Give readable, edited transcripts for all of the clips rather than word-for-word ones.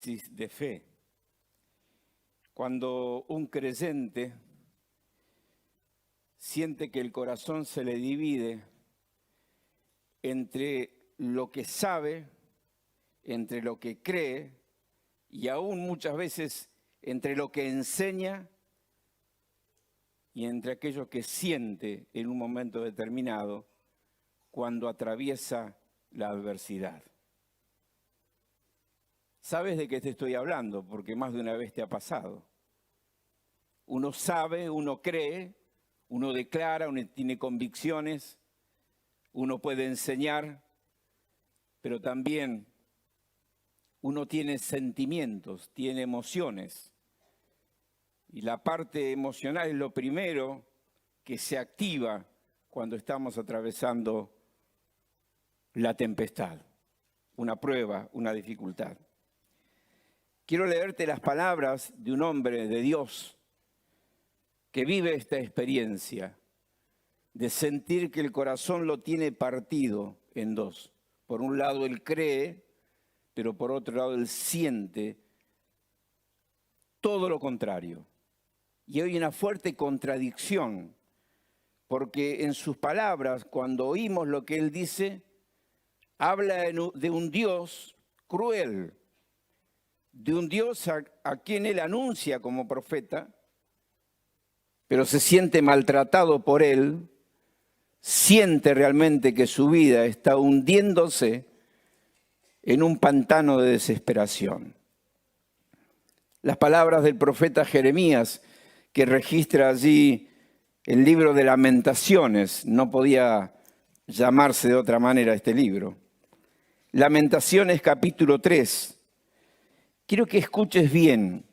crisis de fe. Cuando un creyente siente que el corazón se le divide entre lo que sabe, entre lo que cree y aún muchas veces entre lo que enseña y entre aquello que siente en un momento determinado cuando atraviesa la adversidad. ¿Sabes de qué te estoy hablando? Porque más de una vez te ha pasado. Uno sabe, uno cree, uno declara, uno tiene convicciones, uno puede enseñar, pero también uno tiene sentimientos, tiene emociones. Y la parte emocional es lo primero que se activa cuando estamos atravesando la tempestad, una prueba, una dificultad. Quiero leerte las palabras de un hombre de Dios que vive esta experiencia de sentir que el corazón lo tiene partido en dos. Por un lado él cree, pero por otro lado él siente todo lo contrario. Y hay una fuerte contradicción, porque en sus palabras, cuando oímos lo que él dice, habla de un Dios cruel, de un Dios a quien él anuncia como profeta, pero se siente maltratado por él, siente realmente que su vida está hundiéndose en un pantano de desesperación. Las palabras del profeta Jeremías, que registra allí el libro de Lamentaciones, no podía llamarse de otra manera este libro. Lamentaciones capítulo 3. Quiero que escuches bien,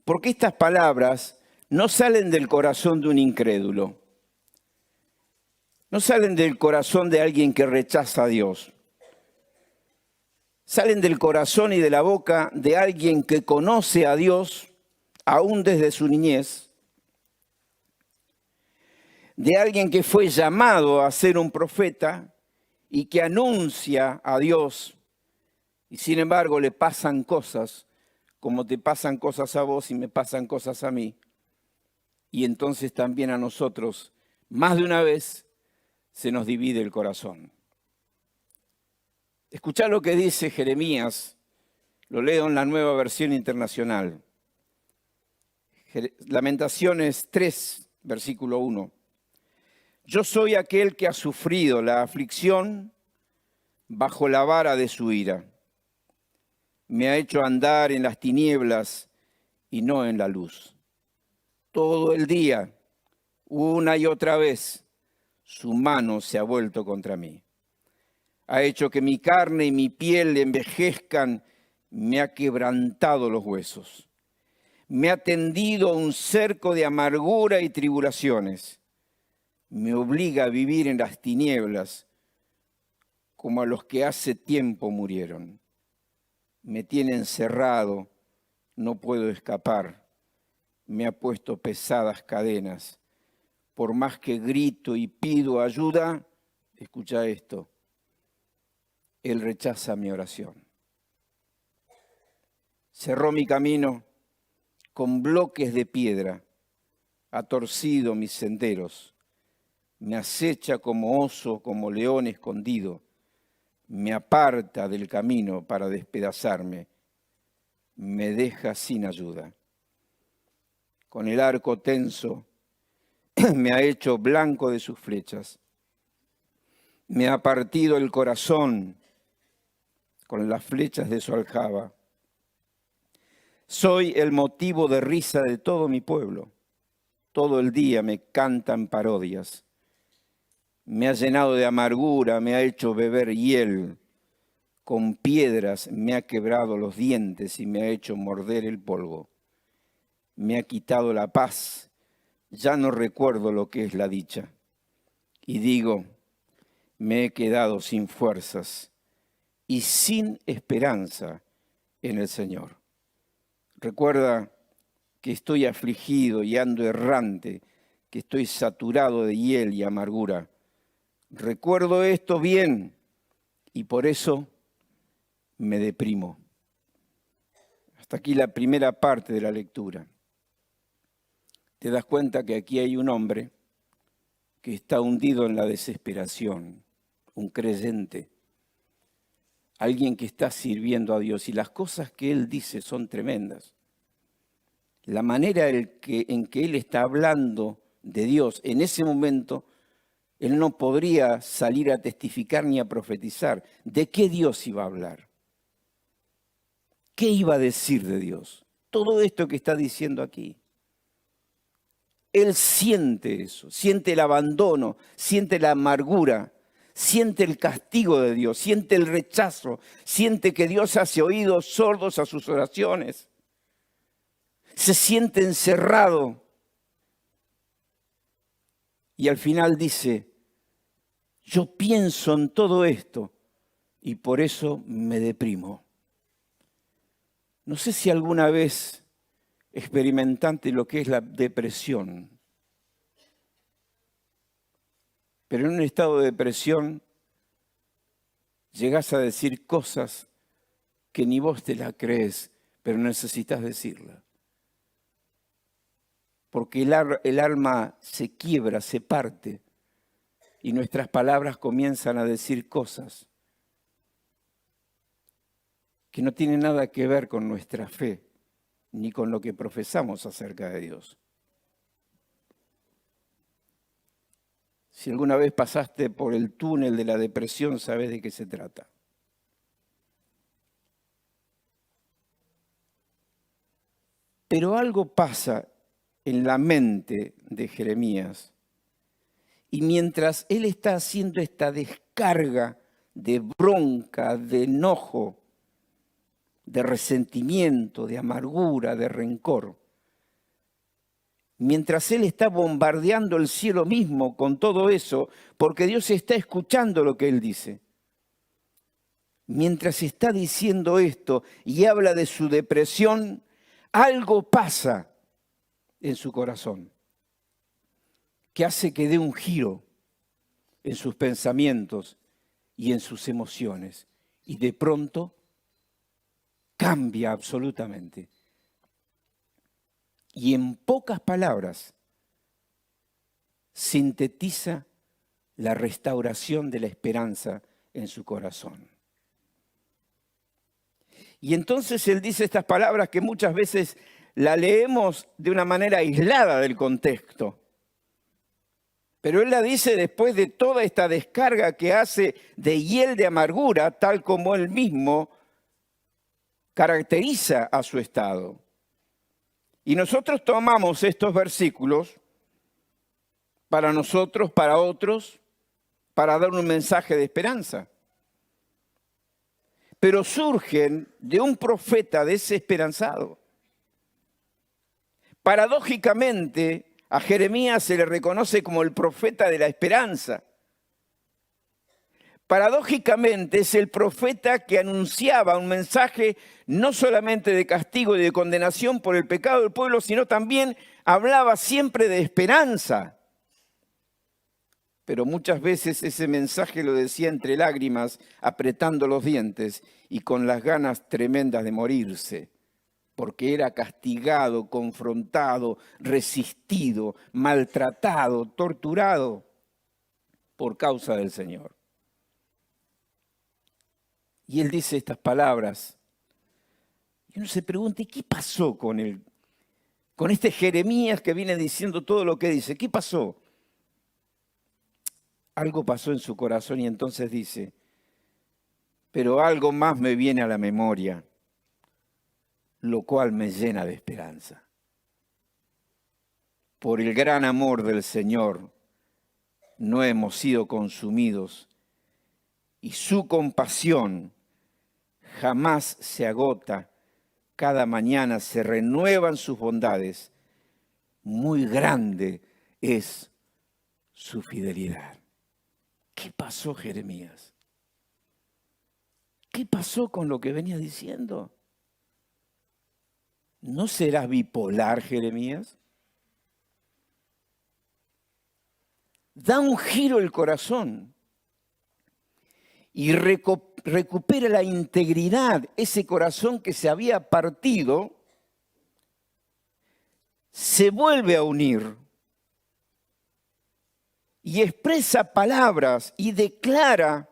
porque estas palabras no salen del corazón de un incrédulo, no salen del corazón de alguien que rechaza a Dios. Salen del corazón y de la boca de alguien que conoce a Dios aún desde su niñez, de alguien que fue llamado a ser un profeta y que anuncia a Dios, y sin embargo le pasan cosas como te pasan cosas a vos y me pasan cosas a mí, y entonces también a nosotros, más de una vez, se nos divide el corazón. Escuchá lo que dice Jeremías, lo leo en la Nueva Versión Internacional. Lamentaciones 3, versículo 1. Yo soy aquel que ha sufrido la aflicción bajo la vara de su ira. Me ha hecho andar en las tinieblas y no en la luz. Todo el día, una y otra vez, su mano se ha vuelto contra mí. Ha hecho que mi carne y mi piel envejezcan, me ha quebrantado los huesos. Me ha tendido un cerco de amargura y tribulaciones. Me obliga a vivir en las tinieblas como a los que hace tiempo murieron. Me tiene encerrado, no puedo escapar. Me ha puesto pesadas cadenas. Por más que grito y pido ayuda, escucha esto, Él rechaza mi oración. Cerró mi camino con bloques de piedra, ha torcido mis senderos, me acecha como oso, como león escondido, me aparta del camino para despedazarme, me deja sin ayuda. Con el arco tenso me ha hecho blanco de sus flechas, me ha partido el corazón con las flechas de su aljaba. Soy el motivo de risa de todo mi pueblo. Todo el día me cantan parodias. Me ha llenado de amargura, me ha hecho beber hiel. Con piedras me ha quebrado los dientes y me ha hecho morder el polvo. Me ha quitado la paz, ya no recuerdo lo que es la dicha. Y digo, me he quedado sin fuerzas y sin esperanza en el Señor. Recuerda que estoy afligido y ando errante, que estoy saturado de hiel y amargura. Recuerdo esto bien y por eso me deprimo. Hasta aquí la primera parte de la lectura. Te das cuenta que aquí hay un hombre que está hundido en la desesperación, un creyente, alguien que está sirviendo a Dios, y las cosas que él dice son tremendas. La manera en que él está hablando de Dios en ese momento, él no podría salir a testificar ni a profetizar. ¿De qué Dios iba a hablar? ¿Qué iba a decir de Dios? Todo esto que está diciendo aquí. Él siente eso, siente el abandono, siente la amargura, siente el castigo de Dios, siente el rechazo, siente que Dios hace oídos sordos a sus oraciones. Se siente encerrado. Y al final dice, yo pienso en todo esto y por eso me deprimo. No sé si alguna vez experimentaste lo que es la depresión, pero en un estado de depresión llegás a decir cosas que ni vos te las crees, pero necesitas decirlas. Porque el alma se quiebra, se parte, y nuestras palabras comienzan a decir cosas que no tienen nada que ver con nuestra fe, ni con lo que profesamos acerca de Dios. Si alguna vez pasaste por el túnel de la depresión, sabes de qué se trata. Pero algo pasa en la mente de Jeremías, y mientras él está haciendo esta descarga de bronca, de enojo, de resentimiento, de amargura, de rencor, mientras él está bombardeando el cielo mismo con todo eso, porque Dios está escuchando lo que él dice. Mientras está diciendo esto y habla de su depresión, algo pasa en su corazón que hace que dé un giro en sus pensamientos y en sus emociones. Y de pronto cambia absolutamente. Y en pocas palabras sintetiza la restauración de la esperanza en su corazón. Y entonces él dice estas palabras que muchas veces la leemos de una manera aislada del contexto. Pero él la dice después de toda esta descarga que hace de hiel de amargura, tal como él mismo caracteriza a su estado. Y nosotros tomamos estos versículos para nosotros, para otros, para dar un mensaje de esperanza. Pero surgen de un profeta desesperanzado. Paradójicamente, a Jeremías se le reconoce como el profeta de la esperanza. Paradójicamente es el profeta que anunciaba un mensaje no solamente de castigo y de condenación por el pecado del pueblo, sino también hablaba siempre de esperanza. Pero muchas veces ese mensaje lo decía entre lágrimas, apretando los dientes y con las ganas tremendas de morirse, porque era castigado, confrontado, resistido, maltratado, torturado por causa del Señor. Y él dice estas palabras. Y uno se pregunta, ¿qué pasó con este Jeremías que viene diciendo todo lo que dice? ¿Qué pasó? Algo pasó en su corazón y entonces dice, pero algo más me viene a la memoria, lo cual me llena de esperanza. Por el gran amor del Señor no hemos sido consumidos y su compasión jamás se agota, cada mañana se renuevan sus bondades, muy grande es su fidelidad. ¿Qué pasó, Jeremías? ¿Qué pasó con lo que venía diciendo? ¿No serás bipolar, Jeremías? Da un giro el corazón. y recupera la integridad, ese corazón que se había partido, se vuelve a unir y expresa palabras y declara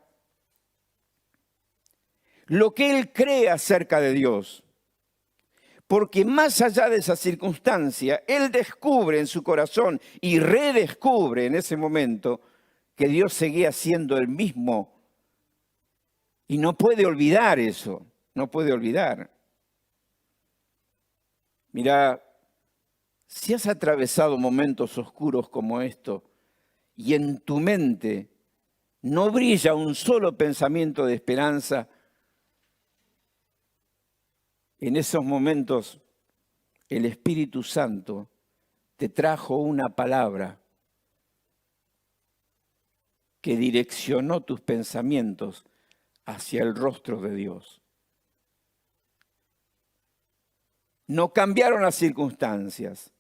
lo que él cree acerca de Dios. Porque más allá de esa circunstancia, él descubre en su corazón y redescubre en ese momento que Dios seguía siendo el mismo. Y no puede olvidar eso, no puede olvidar. Mira, si has atravesado momentos oscuros como esto y en tu mente no brilla un solo pensamiento de esperanza, en esos momentos el Espíritu Santo te trajo una palabra que direccionó tus pensamientos hacia el rostro de Dios. No cambiaron las circunstancias,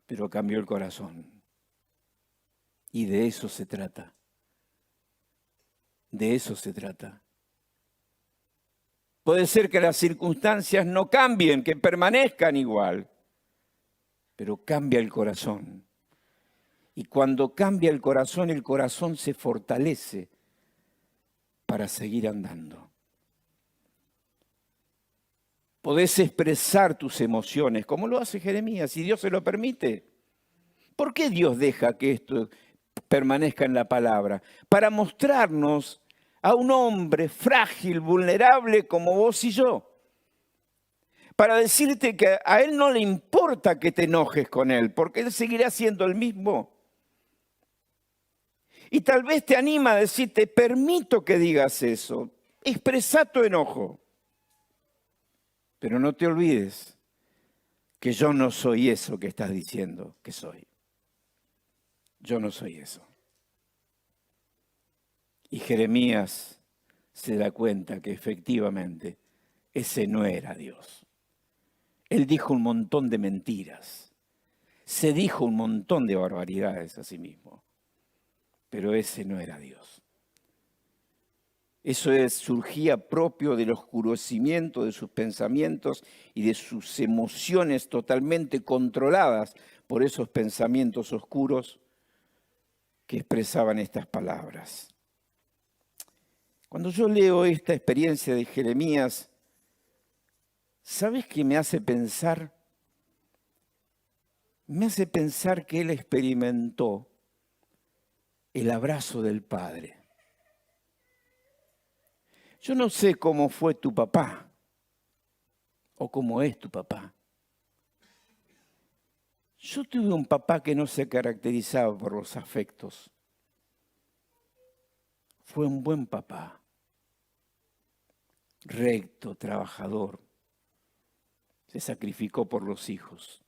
pero cambió el corazón. Y de eso se trata. De eso se trata. Puede ser que las circunstancias no cambien, que permanezcan igual, pero cambia el corazón. Y cuando cambia el corazón se fortalece para seguir andando. Podés expresar tus emociones, como lo hace Jeremías, si Dios se lo permite. ¿Por qué Dios deja que esto permanezca en la palabra? Para mostrarnos a un hombre frágil, vulnerable como vos y yo. Para decirte que a Él no le importa que te enojes con Él, porque Él seguirá siendo el mismo. Y tal vez te anima a decir, te permito que digas eso, expresa tu enojo. Pero no te olvides que yo no soy eso que estás diciendo que soy. Yo no soy eso. Y Jeremías se da cuenta que efectivamente ese no era Dios. Él dijo un montón de mentiras. Se dijo un montón de barbaridades a sí mismo. Pero ese no era Dios. Eso surgía propio del oscurecimiento de sus pensamientos y de sus emociones totalmente controladas por esos pensamientos oscuros que expresaban estas palabras. Cuando yo leo esta experiencia de Jeremías, ¿sabes qué me hace pensar? Me hace pensar que él experimentó el abrazo del Padre. Yo no sé cómo fue tu papá o cómo es tu papá. Yo tuve un papá que no se caracterizaba por los afectos. Fue un buen papá, recto, trabajador. Se sacrificó por los hijos.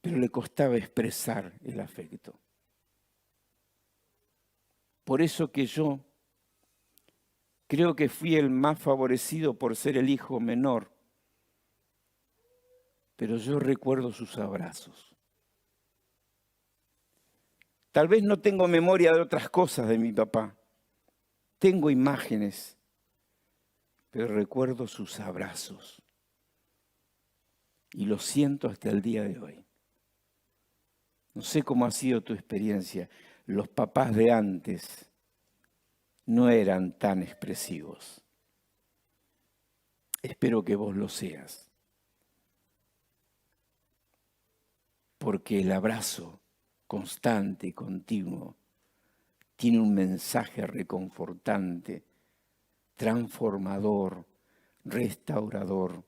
Pero le costaba expresar el afecto. Por eso que yo creo que fui el más favorecido por ser el hijo menor. Pero yo recuerdo sus abrazos. Tal vez no tengo memoria de otras cosas de mi papá. Tengo imágenes, pero recuerdo sus abrazos. Y lo siento hasta el día de hoy. No sé cómo ha sido tu experiencia. Los papás de antes no eran tan expresivos. Espero que vos lo seas. Porque el abrazo constante y continuo tiene un mensaje reconfortante, transformador, restaurador.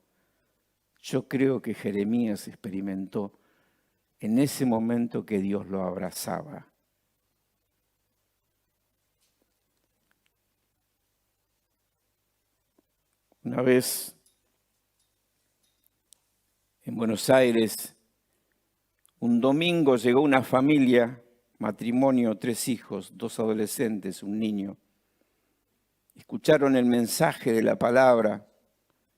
Yo creo que Jeremías experimentó en ese momento que Dios lo abrazaba. Una vez en Buenos Aires, un domingo llegó una familia, matrimonio, 3 hijos, 2 adolescentes, un niño. Escucharon el mensaje de la palabra,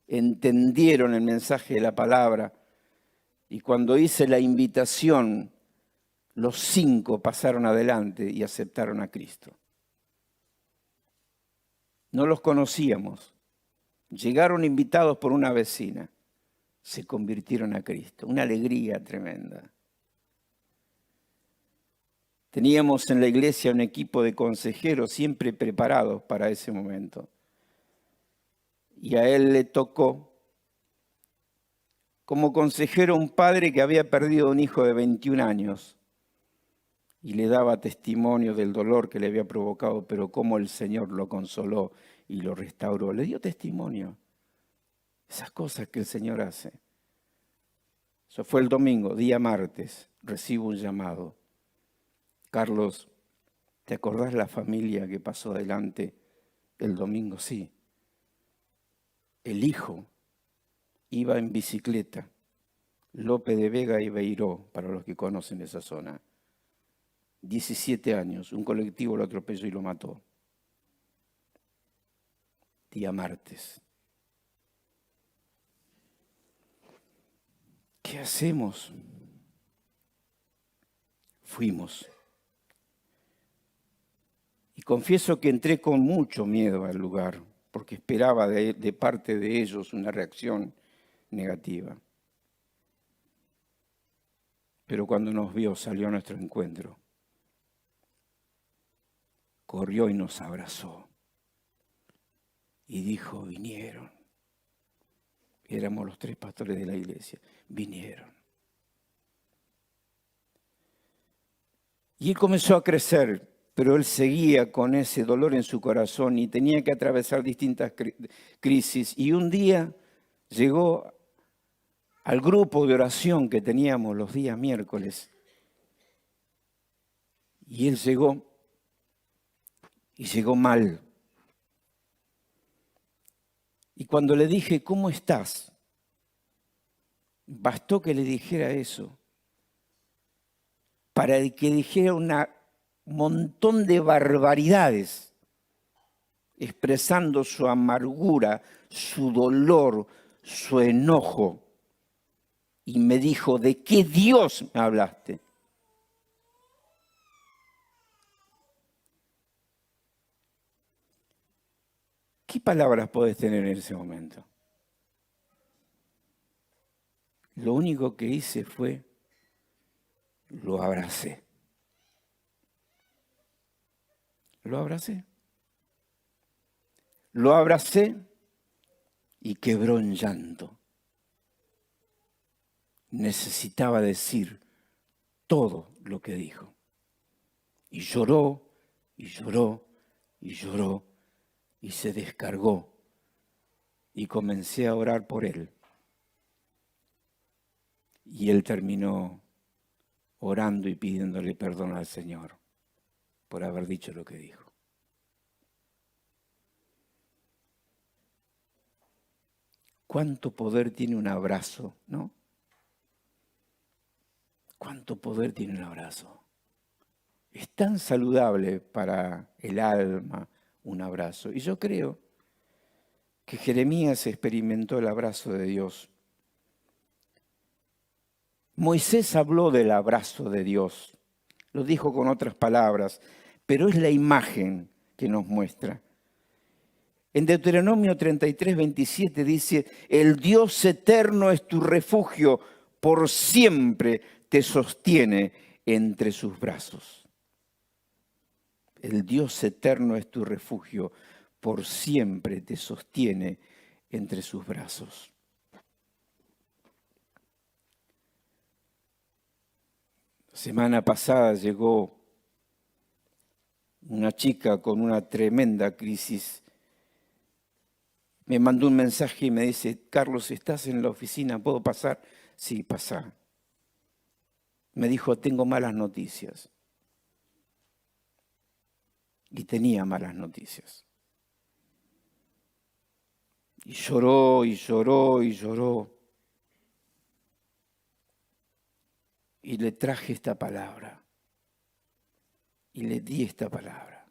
entendieron el mensaje de la palabra, y cuando hice la invitación los 5 pasaron adelante y aceptaron a Cristo. No los conocíamos. Llegaron invitados por una vecina. Se convirtieron a Cristo. Una alegría tremenda. Teníamos en la iglesia un equipo de consejeros siempre preparados para ese momento. Y a él le tocó, como consejero, un padre que había perdido un hijo de 21 años y le daba testimonio del dolor que le había provocado, pero cómo el Señor lo consoló y lo restauró. Le dio testimonio. Esas cosas que el Señor hace. Eso fue el domingo, día martes, recibo un llamado. Carlos, ¿te acordás la familia que pasó adelante el domingo? Sí. El hijo iba en bicicleta, Lope de Vega y Beiró, para los que conocen esa zona. 17 años, un colectivo lo atropelló y lo mató. Día martes. ¿Qué hacemos? Fuimos. Y confieso que entré con mucho miedo al lugar, porque esperaba de parte de ellos una reacción negativa. Pero cuando nos vio, salió a nuestro encuentro. Corrió y nos abrazó. Y dijo, vinieron. Éramos los 3 pastores de la iglesia. Vinieron. Y él comenzó a crecer, pero él seguía con ese dolor en su corazón y tenía que atravesar distintas crisis. Y un día llegó al grupo de oración que teníamos los días miércoles. Y él llegó, y llegó mal. Y cuando le dije, ¿cómo estás? Bastó que le dijera eso para que dijera un montón de barbaridades, expresando su amargura, su dolor, su enojo. Y me dijo, ¿de qué Dios me hablaste? ¿Qué palabras podés tener en ese momento? Lo único que hice fue, lo abracé. Lo abracé. Lo abracé y quebró en llanto. Necesitaba decir todo lo que dijo. Y lloró, y lloró, y lloró, y se descargó. Y comencé a orar por él. Y él terminó orando y pidiéndole perdón al Señor por haber dicho lo que dijo. ¿Cuánto poder tiene un abrazo, no? ¿Cuánto poder tiene un abrazo? Es tan saludable para el alma un abrazo. Y yo creo que Jeremías experimentó el abrazo de Dios. Moisés habló del abrazo de Dios. Lo dijo con otras palabras, pero es la imagen que nos muestra. En Deuteronomio 33, 27 dice, el Dios eterno es tu refugio, por siempre te sostiene entre sus brazos. El Dios eterno es tu refugio, por siempre te sostiene entre sus brazos. La semana pasada llegó una chica con una tremenda crisis. Me mandó un mensaje y me dice, Carlos, ¿estás en la oficina? ¿Puedo pasar? Sí, pasá. Me dijo, tengo malas noticias. Y tenía malas noticias. Y lloró, y lloró, y lloró. Y le traje esta palabra. Y le di esta palabra.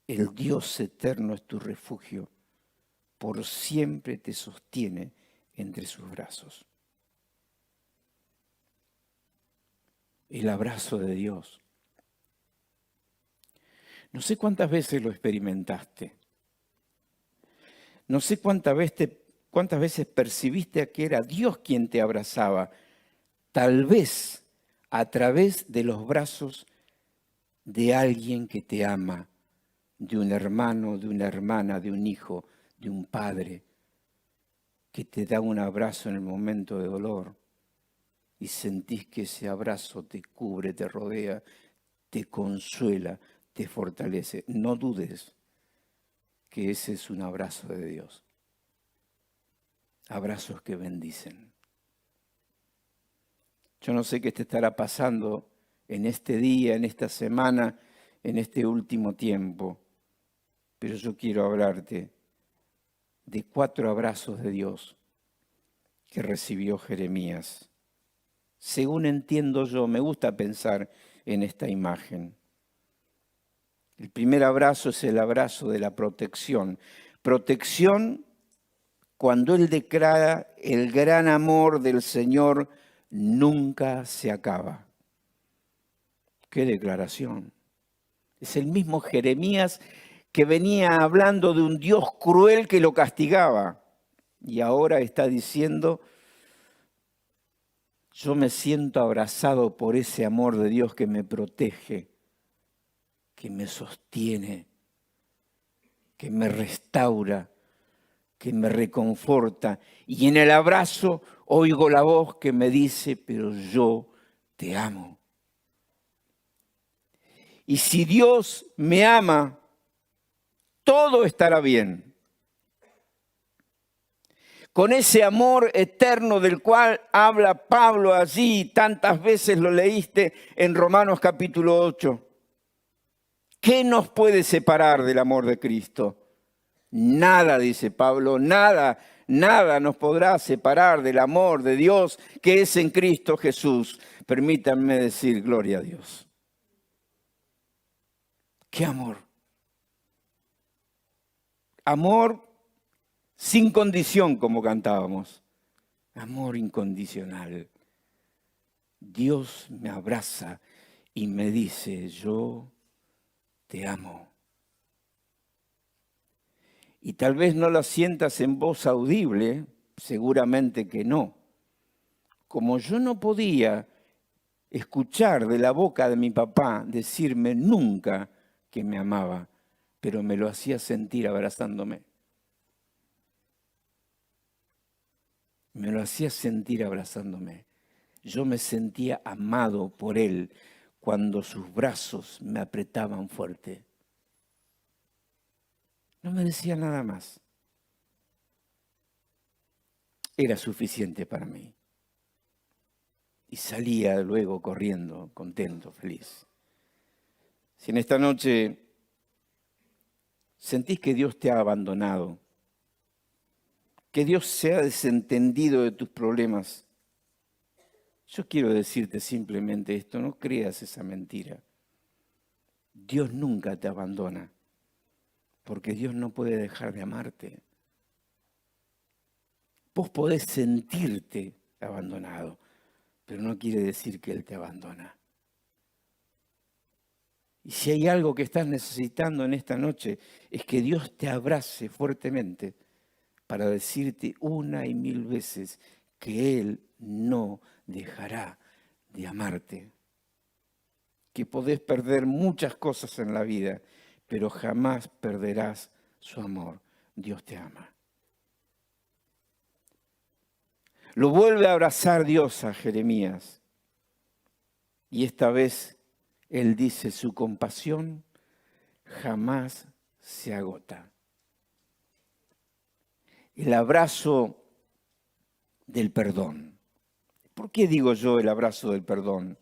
El Dios eterno es tu refugio. Por siempre te sostiene entre sus brazos. el abrazo de Dios. No sé cuántas veces lo experimentaste. No sé cuántas veces percibiste que era Dios quien te abrazaba. Tal vez a través de los brazos de alguien que te ama, de un hermano, de una hermana, de un hijo, de un padre, que te da un abrazo en el momento de dolor y sentís que ese abrazo te cubre, te rodea, te consuela, te fortalece. No dudes que ese es un abrazo de Dios. Abrazos que bendicen. Yo no sé qué te estará pasando en este día, en esta semana, en este último tiempo, pero yo quiero hablarte de 4 abrazos de Dios que recibió Jeremías. Según entiendo yo, me gusta pensar en esta imagen. El primer abrazo es el abrazo de la protección. Protección cuando Él declara el gran amor del Señor nunca se acaba. ¡Qué declaración! Es el mismo Jeremías que venía hablando de un Dios cruel que lo castigaba. Y ahora está diciendo, yo me siento abrazado por ese amor de Dios que me protege, que me sostiene, que me restaura, que me reconforta. Y en el abrazo oigo la voz que me dice, pero yo te amo. Y si Dios me ama, todo estará bien. Con ese amor eterno del cual habla Pablo allí, tantas veces lo leíste en Romanos capítulo 8. ¿Qué nos puede separar del amor de Cristo? Nada, dice Pablo, nada nos podrá separar del amor de Dios que es en Cristo Jesús. Permítanme decir, gloria a Dios. ¿Qué amor? Amor sin condición, como cantábamos. Amor incondicional. Dios me abraza y me dice, yo te amo. Y tal vez no lo sientas en voz audible, seguramente que no. Como yo no podía escuchar de la boca de mi papá decirme nunca que me amaba, pero me lo hacía sentir abrazándome. Me lo hacía sentir abrazándome. Yo me sentía amado por él cuando sus brazos me apretaban fuerte. No me decía nada más. Era suficiente para mí. Y salía luego corriendo, contento, feliz. Si en esta noche sentís que Dios te ha abandonado, que Dios se ha desentendido de tus problemas, yo quiero decirte simplemente esto, no creas esa mentira. Dios nunca te abandona, porque Dios no puede dejar de amarte. Vos podés sentirte abandonado, pero no quiere decir que Él te abandona. Y si hay algo que estás necesitando en esta noche, es que Dios te abrace fuertemente para decirte 1 y 1000 veces que Él no dejará de amarte. Que podés perder muchas cosas en la vida, pero jamás perderás su amor. Dios te ama. Lo vuelve a abrazar Dios a Jeremías. Y esta vez Él dice, su compasión jamás se agota. El abrazo del perdón. ¿Por qué digo yo el abrazo del perdón?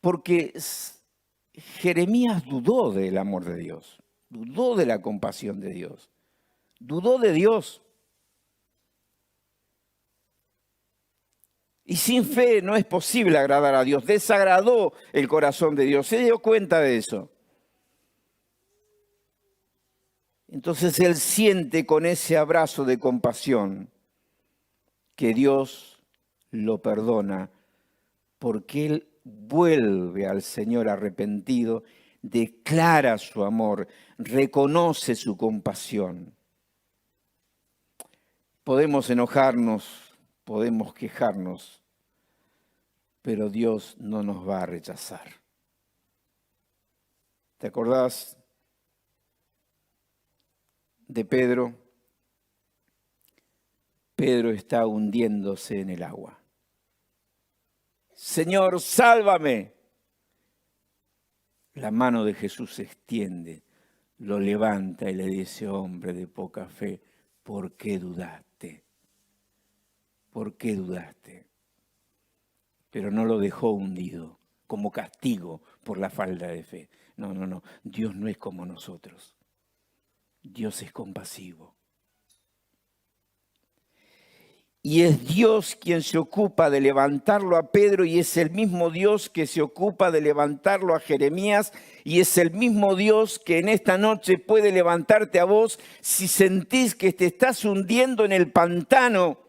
Porque Jeremías dudó del amor de Dios, dudó de la compasión de Dios, dudó de Dios. Y sin fe no es posible agradar a Dios. Desagradó el corazón de Dios. Se dio cuenta de eso. Entonces él siente con ese abrazo de compasión que Dios lo perdona porque él vuelve al Señor arrepentido, declara su amor, reconoce su compasión. Podemos enojarnos, podemos quejarnos, pero Dios no nos va a rechazar. ¿Te acordás de Pedro? Pedro está hundiéndose en el agua. Señor, sálvame. La mano de Jesús se extiende, lo levanta y le dice, hombre de poca fe, ¿por qué dudaste? ¿Por qué dudaste? Pero no lo dejó hundido como castigo por la falta de fe. No. Dios no es como nosotros. Dios es compasivo. Y es Dios quien se ocupa de levantarlo a Pedro y es el mismo Dios que se ocupa de levantarlo a Jeremías y es el mismo Dios que en esta noche puede levantarte a vos si sentís que te estás hundiendo en el pantano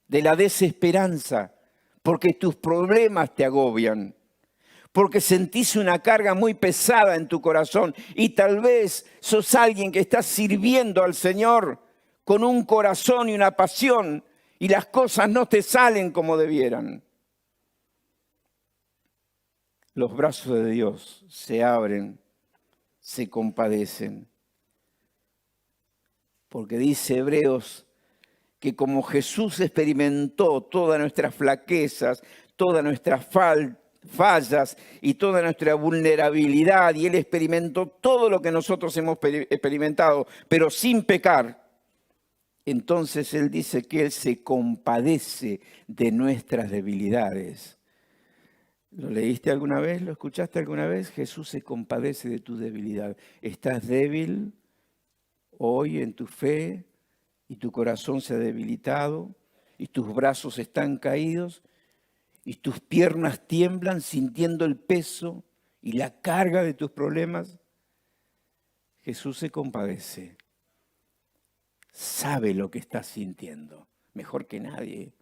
de la desesperanza, porque tus problemas te agobian, porque sentís una carga muy pesada en tu corazón y tal vez sos alguien que está sirviendo al Señor con un corazón y una pasión, y las cosas no te salen como debieran. Los brazos de Dios se abren, se compadecen. Porque dice Hebreos que como Jesús experimentó todas nuestras flaquezas, todas nuestras fallas y toda nuestra vulnerabilidad, y Él experimentó todo lo que nosotros hemos experimentado, pero sin pecar, entonces Él dice que Él se compadece de nuestras debilidades. ¿Lo leíste alguna vez? ¿Lo escuchaste alguna vez? Jesús se compadece de tu debilidad. ¿Estás débil hoy en tu fe y tu corazón se ha debilitado y tus brazos están caídos y tus piernas tiemblan sintiendo el peso y la carga de tus problemas? Jesús se compadece. Sabe lo que estás sintiendo, mejor que nadie.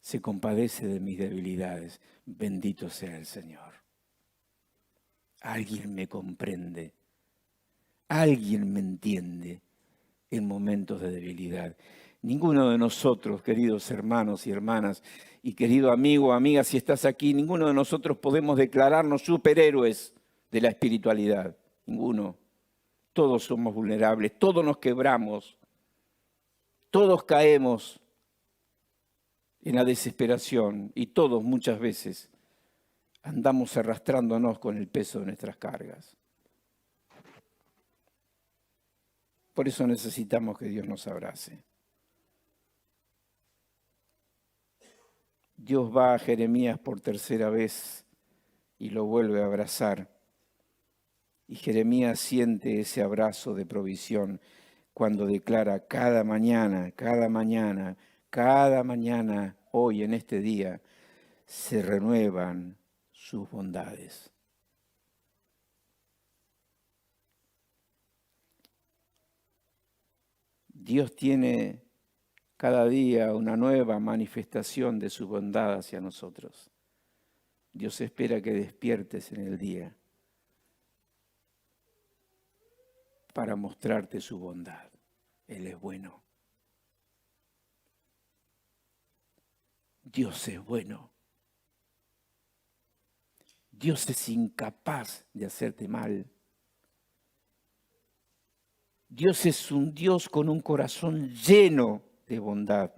Se compadece de mis debilidades. Bendito sea el Señor. Alguien me comprende. Alguien me entiende en momentos de debilidad. Ninguno de nosotros, queridos hermanos y hermanas, y querido amigo o amiga, si estás aquí, ninguno de nosotros podemos declararnos superhéroes de la espiritualidad. Ninguno. Todos somos vulnerables, todos nos quebramos, todos caemos en la desesperación y todos muchas veces andamos arrastrándonos con el peso de nuestras cargas. Por eso necesitamos que Dios nos abrace. Dios va a Jeremías por tercera vez y lo vuelve a abrazar. Y Jeremías siente ese abrazo de provisión cuando declara cada mañana, hoy en este día, se renuevan sus bondades. Dios tiene cada día una nueva manifestación de su bondad hacia nosotros. Dios espera que despiertes en el día para mostrarte su bondad. Él es bueno. Dios es bueno. Dios es incapaz de hacerte mal. Dios es un Dios con un corazón lleno de bondad.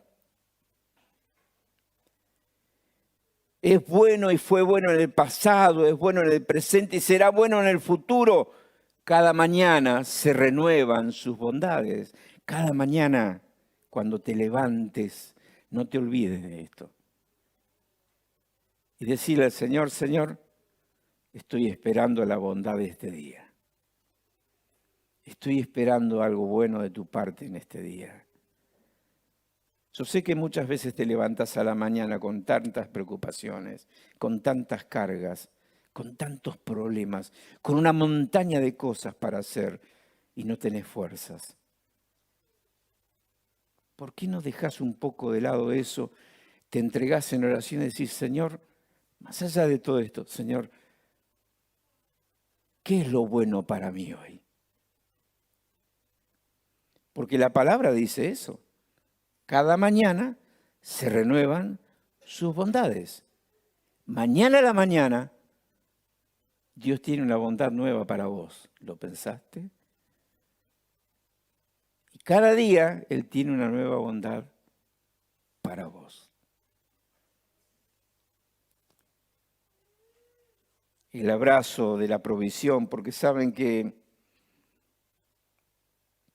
Es bueno y fue bueno en el pasado, es bueno en el presente y será bueno en el futuro. Cada mañana se renuevan sus bondades. Cada mañana, cuando te levantes, no te olvides de esto. Y decirle al Señor, Señor, estoy esperando la bondad de este día. Estoy esperando algo bueno de tu parte en este día. Yo sé que muchas veces te levantas a la mañana con tantas preocupaciones, con tantas cargas, con tantos problemas, con una montaña de cosas para hacer y no tenés fuerzas. ¿Por qué no dejas un poco de lado eso? te entregás en oración y decís, Señor, más allá de todo esto, Señor, ¿qué es lo bueno para mí hoy? Porque la palabra dice eso. Cada mañana se renuevan sus bondades. Mañana a la mañana, Dios tiene una bondad nueva para vos. ¿Lo pensaste? Y cada día Él tiene una nueva bondad para vos. El abrazo de la provisión, porque saben que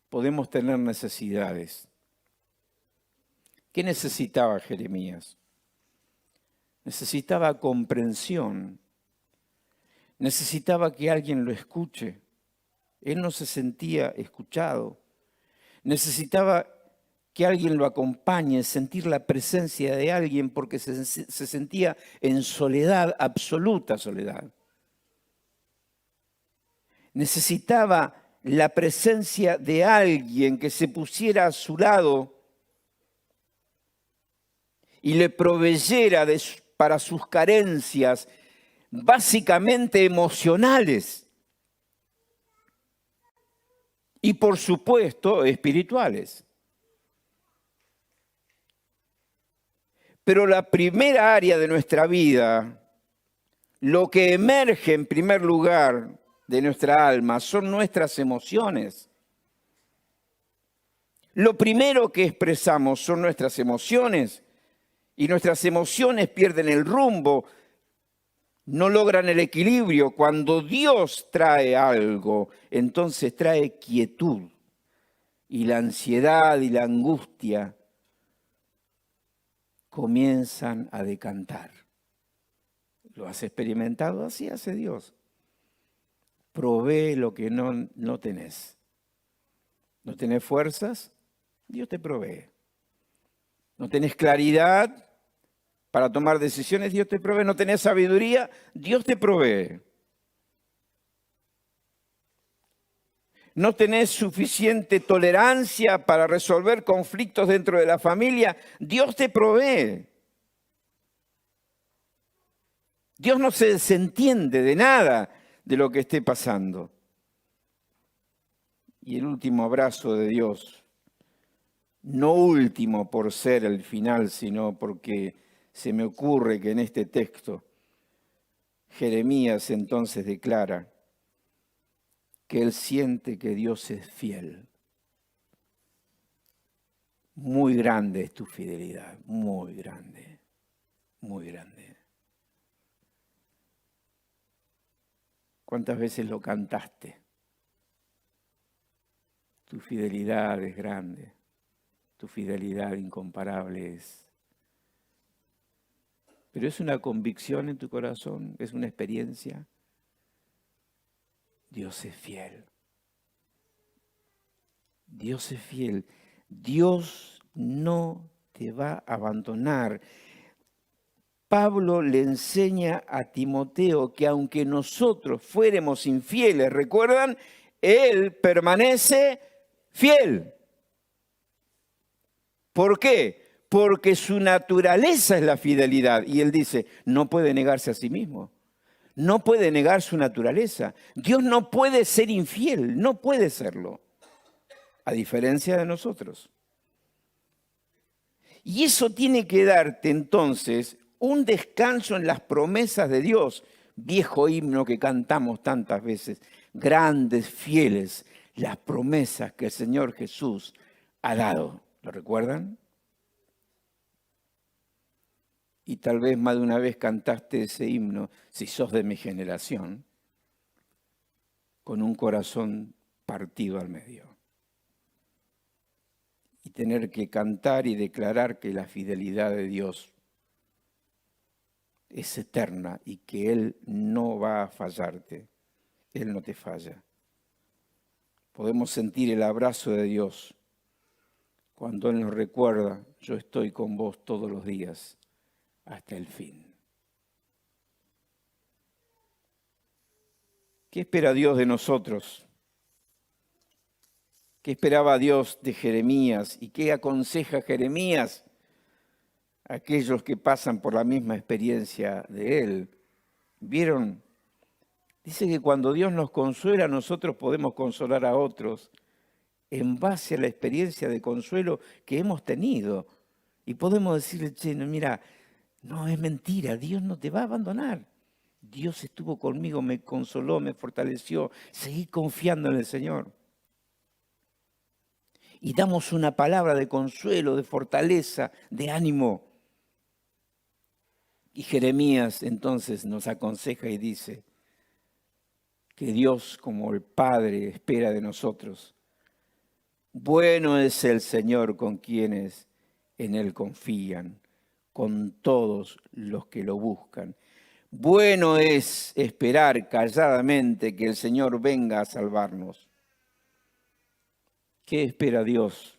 podemos tener necesidades. ¿Qué necesitaba Jeremías? Necesitaba comprensión. Necesitaba que alguien lo escuche. Él no se sentía escuchado. Necesitaba que alguien lo acompañe, sentir la presencia de alguien porque se sentía en soledad, absoluta soledad. Necesitaba la presencia de alguien que se pusiera a su lado y le proveyera para sus carencias, básicamente emocionales y, por supuesto, espirituales. Pero la primera área de nuestra vida, lo que emerge en primer lugar de nuestra alma, son nuestras emociones. Lo primero que expresamos son nuestras emociones, y nuestras emociones pierden el rumbo, no logran el equilibrio. Cuando Dios trae algo, entonces trae quietud, y la ansiedad y la angustia comienzan a decantar. ¿Lo has experimentado? Así hace Dios. Provee lo que no tenés. ¿No tenés fuerzas? Dios te provee. ¿No tenés claridad para tomar decisiones? Dios te provee. ¿No tenés sabiduría? Dios te provee. ¿No tenés suficiente tolerancia para resolver conflictos dentro de la familia? Dios te provee. Dios no se desentiende de nada de lo que esté pasando. Y el último abrazo de Dios, no último por ser el final, sino porque se me ocurre que en este texto Jeremías entonces declara que él siente que Dios es fiel. Muy grande es tu fidelidad, muy grande, muy grande. ¿Cuántas veces lo cantaste? Tu fidelidad es grande, tu fidelidad incomparable es. Pero es una convicción en tu corazón, es una experiencia. Dios es fiel. Dios es fiel. Dios no te va a abandonar. Pablo le enseña a Timoteo que aunque nosotros fuéramos infieles, ¿recuerdan? Él permanece fiel. ¿Por qué? Porque su naturaleza es la fidelidad. Y él dice, no puede negarse a sí mismo. No puede negar su naturaleza. Dios no puede ser infiel, no puede serlo. A diferencia de nosotros. Y eso tiene que darte entonces un descanso en las promesas de Dios. Viejo himno que cantamos tantas veces. Grandes, fieles, las promesas que el Señor Jesús ha dado. ¿Lo recuerdan? Y tal vez más de una vez cantaste ese himno, si sos de mi generación, con un corazón partido al medio. Y tener que cantar y declarar que la fidelidad de Dios es eterna y que Él no va a fallarte. Él no te falla. Podemos sentir el abrazo de Dios cuando Él nos recuerda, yo estoy con vos todos los días hasta el fin. ¿Qué espera Dios de nosotros? ¿Qué esperaba Dios de Jeremías? ¿Y qué aconseja Jeremías? aquellos que pasan por la misma experiencia de Él. ¿Vieron? Dice que cuando Dios nos consuela, nosotros podemos consolar a otros en base a la experiencia de consuelo que hemos tenido. Y podemos decirle, che, no, mira, no es mentira, Dios no te va a abandonar. Dios estuvo conmigo, me consoló, me fortaleció. Seguí confiando en el Señor. Y damos una palabra de consuelo, de fortaleza, de ánimo. Y Jeremías entonces nos aconseja y dice que Dios, como el Padre, espera de nosotros. Bueno es el Señor con quienes en Él confían, con todos los que lo buscan. Bueno es esperar calladamente que el Señor venga a salvarnos. ¿Qué espera Dios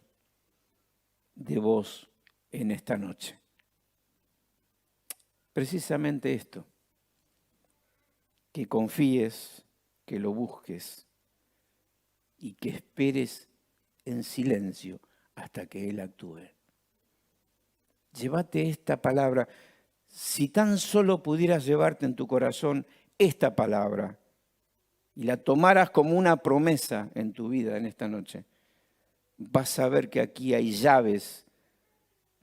de vos en esta noche? Precisamente esto, que confíes, que lo busques y que esperes en silencio hasta que Él actúe. Llévate esta palabra. Si tan solo pudieras llevarte en tu corazón esta palabra y la tomaras como una promesa en tu vida en esta noche, vas a ver que aquí hay llaves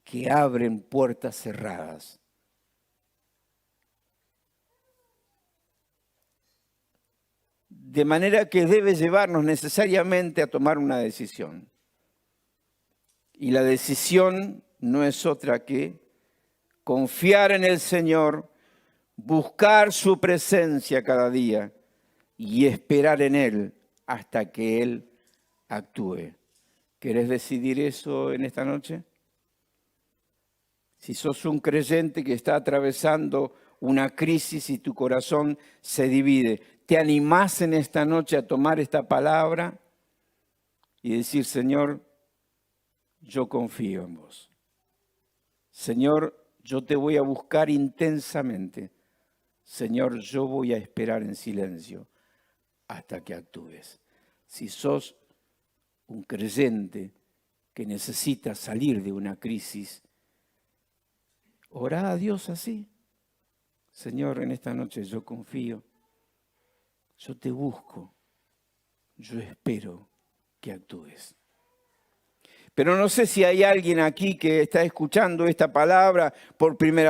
que abren puertas cerradas. De manera que debe llevarnos necesariamente a tomar una decisión. Y la decisión no es otra que confiar en el Señor, buscar su presencia cada día y esperar en Él hasta que Él actúe. ¿Querés decidir eso en esta noche? Si sos un creyente que está atravesando una crisis y tu corazón se divide, ¿te animás en esta noche a tomar esta palabra y decir, Señor, yo confío en vos? Señor, yo te voy a buscar intensamente. Señor, yo voy a esperar en silencio hasta que actúes. Si sos un creyente que necesita salir de una crisis, orá a Dios así. Señor, en esta noche yo confío, yo te busco, yo espero que actúes. Pero no sé si hay alguien aquí que está escuchando esta palabra por primera vez.